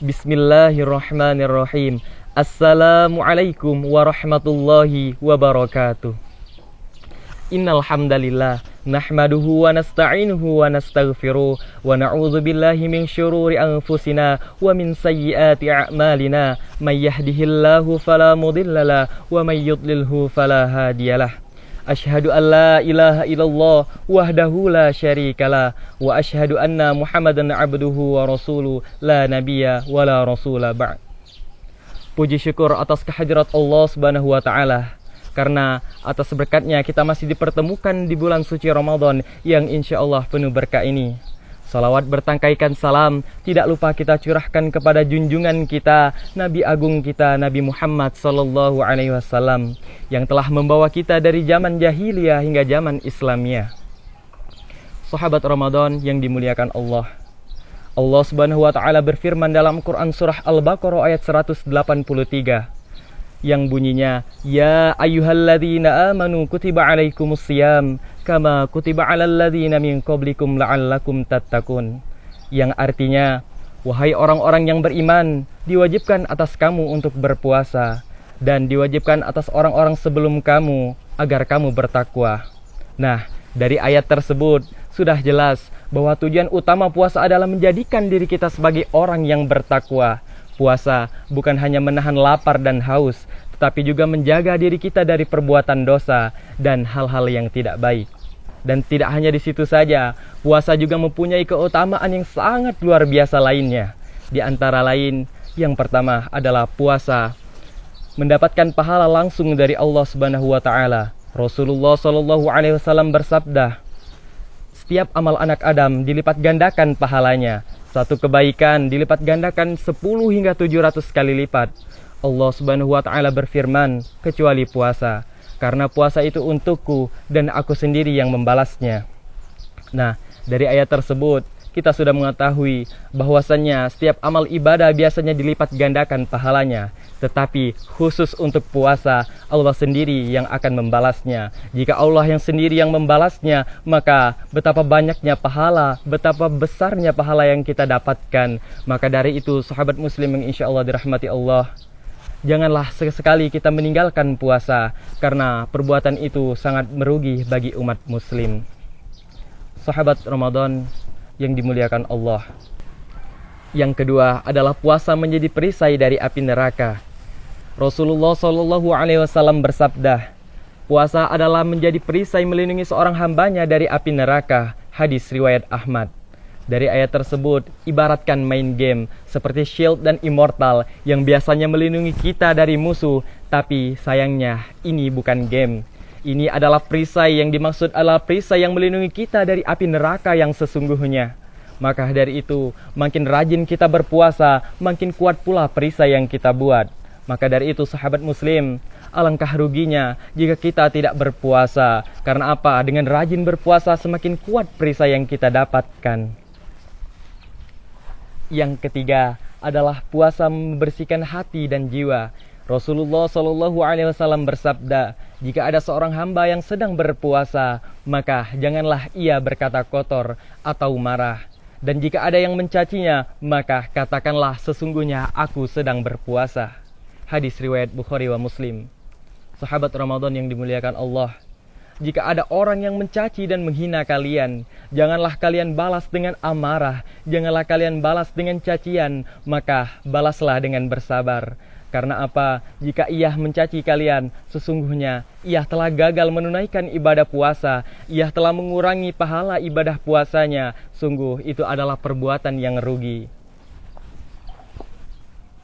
Bismillahirrahmanirrahim. Assalamualaikum warahmatullahi wabarakatuh. Innal hamdalillah nahmaduhu wa nasta'inuhu wa nastaghfiruh wa na'udzu billahi min syururi anfusina wa min sayyiati a'malina. May yahdihillahu fala mudhillalah wa may yudlilhu fala hadiyalah. Asyhadu an la ilaha illallah wahdahu la syarikalah wa asyhadu anna Muhammadan abduhu wa rasuluh la nabiyya wa la rasula ba'd. Puji syukur atas kehadirat Allah Subhanahu wa taala, karena atas berkatnya kita masih dipertemukan di bulan suci Ramadan yang insyaallah penuh berkah ini. Salawat bertangkaikan salam tidak lupa kita curahkan kepada junjungan kita, Nabi Agung kita, Nabi Muhammad sallallahu alaihi wasallam, yang telah membawa kita dari zaman jahiliyah hingga zaman Islamiyah. Sahabat Ramadan yang dimuliakan Allah. Allah Subhanahu wa taala berfirman dalam Quran surah Al-Baqarah ayat 183 yang bunyinya, ya ayyuhalladzina amanu kutiba alaikumusiyam kama kutiba alal ladzina min qablikum la'allakum tattaqun, yang artinya, wahai orang-orang yang beriman, diwajibkan atas kamu untuk berpuasa dan diwajibkan atas orang-orang sebelum kamu agar kamu bertakwa. Nah, dari ayat tersebut sudah jelas bahwa tujuan utama puasa adalah menjadikan diri kita sebagai orang yang bertakwa. Puasa bukan hanya menahan lapar dan haus, tetapi juga menjaga diri kita dari perbuatan dosa dan hal-hal yang tidak baik. Dan tidak hanya di situ saja, puasa juga mempunyai keutamaan yang sangat luar biasa lainnya. Di antara lain, yang pertama adalah puasa mendapatkan pahala langsung dari Allah Subhanahu wa taala. Rasulullah Shallallahu alaihi wasallam bersabda, setiap amal anak Adam dilipat gandakan pahalanya. Satu kebaikan dilipat gandakan 10 hingga 700 kali lipat. Allah Subhanahu wa taala berfirman, kecuali puasa, karena puasa itu untukku dan aku sendiri yang membalasnya. Nah, dari ayat tersebut kita sudah mengetahui bahwasannya setiap amal ibadah biasanya dilipat gandakan pahalanya, tetapi khusus untuk puasa Allah sendiri yang akan membalasnya. Jika Allah yang sendiri yang membalasnya, maka betapa banyaknya pahala, betapa besarnya pahala yang kita dapatkan. Maka dari itu sahabat muslim yang insyaallah dirahmati Allah, janganlah sekali kita meninggalkan puasa, karena perbuatan itu sangat merugi bagi umat muslim. Sahabat Ramadan yang dimuliakan Allah. Yang kedua adalah puasa menjadi perisai dari api neraka. Rasulullah Shallallahu alaihi wasallam bersabda, puasa adalah menjadi perisai melindungi seorang hambanya dari api neraka. Hadis riwayat Ahmad. Dari ayat tersebut, ibaratkan main game seperti Shield dan Immortal yang biasanya melindungi kita dari musuh, tapi sayangnya ini bukan game. Ini adalah perisai, yang dimaksud adalah perisai yang melindungi kita dari api neraka yang sesungguhnya. Maka dari itu, makin rajin kita berpuasa, makin kuat pula perisai yang kita buat. Maka dari itu sahabat muslim, alangkah ruginya jika kita tidak berpuasa. Karena apa? Dengan rajin berpuasa semakin kuat perisai yang kita dapatkan. Yang ketiga adalah puasa membersihkan hati dan jiwa. Rasulullah Shallallahu alaihi wasallam bersabda, jika ada seorang hamba yang sedang berpuasa, maka janganlah ia berkata kotor atau marah. Dan jika ada yang mencacinya, maka katakanlah sesungguhnya aku sedang berpuasa. Hadis riwayat Bukhari wa Muslim. Sahabat Ramadan yang dimuliakan Allah, jika ada orang yang mencaci dan menghina kalian, janganlah kalian balas dengan amarah, janganlah kalian balas dengan cacian, maka balaslah dengan bersabar. Karena apa? Jika ia mencaci kalian, sesungguhnya ia telah gagal menunaikan ibadah puasa, ia telah mengurangi pahala ibadah puasanya. Sungguh itu adalah perbuatan yang rugi.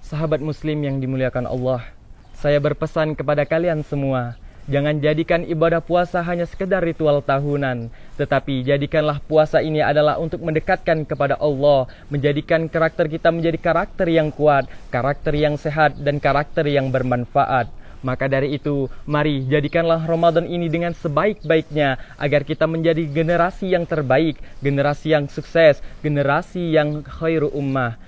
Sahabat muslim yang dimuliakan Allah, saya berpesan kepada kalian semua, jangan jadikan ibadah puasa hanya sekedar ritual tahunan, tetapi jadikanlah puasa ini adalah untuk mendekatkan kepada Allah, menjadikan karakter kita menjadi karakter yang kuat, karakter yang sehat, dan karakter yang bermanfaat. Maka dari itu, mari jadikanlah Ramadan ini dengan sebaik-baiknya, agar kita menjadi generasi yang terbaik, generasi yang sukses, generasi yang khairu ummah.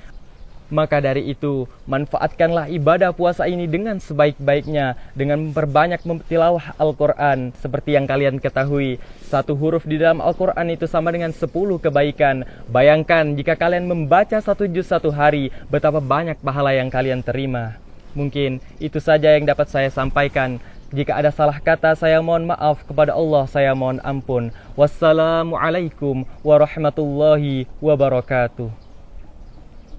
Maka dari itu, manfaatkanlah ibadah puasa ini dengan sebaik-baiknya, dengan memperbanyak tilawah Al-Quran. Seperti yang kalian ketahui, satu huruf di dalam Al-Quran itu sama dengan 10 kebaikan. Bayangkan jika kalian membaca 1 juz 1 hari, betapa banyak pahala yang kalian terima. Mungkin itu saja yang dapat saya sampaikan. Jika ada salah kata, saya mohon maaf. Kepada Allah saya mohon ampun. Wassalamualaikum warahmatullahi wabarakatuh.